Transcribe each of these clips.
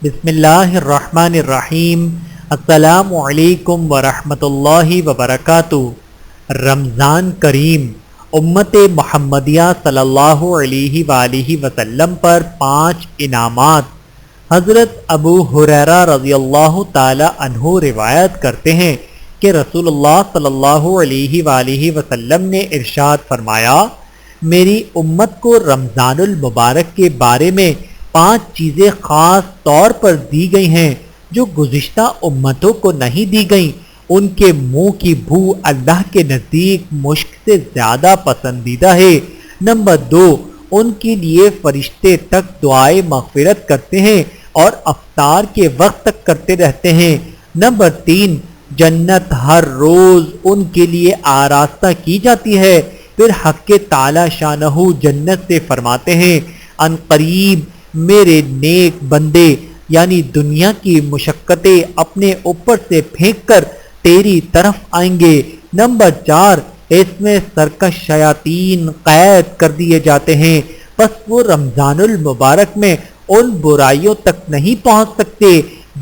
بسم اللہ الرحمن الرحیم۔ السلام علیکم ورحمۃ اللہ وبرکاتہ۔ رمضان کریم امت محمدیہ صلی اللہ علیہ وآلہ وسلم پر 5 انعامات۔ حضرت ابو ہریرہ رضی اللہ تعالی عنہ روایت کرتے ہیں کہ رسول اللہ صلی اللہ علیہ وآلہ وسلم نے ارشاد فرمایا، میری امت کو رمضان المبارک کے بارے میں 5 چیزیں خاص طور پر دی گئی ہیں جو گزشتہ امتوں کو نہیں دی گئیں۔ ان کے منہ کی بو اللہ کے نزدیک مشک سے زیادہ پسندیدہ ہے۔ نمبر 2، ان کے لیے فرشتے تک دعائے مغفرت کرتے ہیں اور افطار کے وقت تک کرتے رہتے ہیں۔ نمبر 3، جنت ہر روز ان کے لیے آراستہ کی جاتی ہے۔ پھر حق تعالی شانہ جنت سے فرماتے ہیں، ان قریب میرے نیک بندے یعنی دنیا کی مشقتیں اپنے اوپر سے پھینک کر تیری طرف آئیں گے۔ نمبر 4، اس میں سرکش شیاطین قید کر دیے جاتے ہیں، بس وہ رمضان المبارک میں ان برائیوں تک نہیں پہنچ سکتے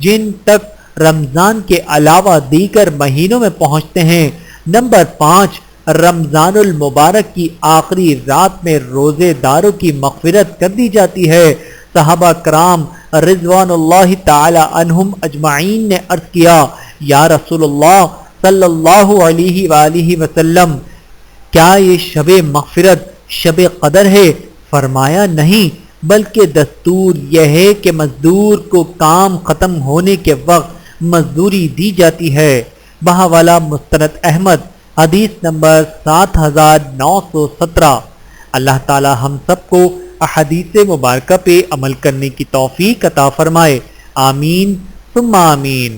جن تک رمضان کے علاوہ دیگر مہینوں میں پہنچتے ہیں۔ نمبر 5، رمضان المبارک کی آخری رات میں روزے داروں کی مغفرت کر دی جاتی ہے۔ صحابہ کرام رضوان اللہ تعالی عنہم اجمعین نے عرض کیا، یا رسول اللہ صلی اللہ علیہ وآلہ وسلم، کیا یہ شب مغفرت شب قدر ہے؟ فرمایا، نہیں، بلکہ دستور یہ ہے کہ مزدور کو کام ختم ہونے کے وقت مزدوری دی جاتی ہے۔ بہاولہ مستند احمد حدیث نمبر 7917۔ اللہ تعالی ہم سب کو احادیث مبارکہ پہ عمل کرنے کی توفیق عطا فرمائے، آمین ثم آمین۔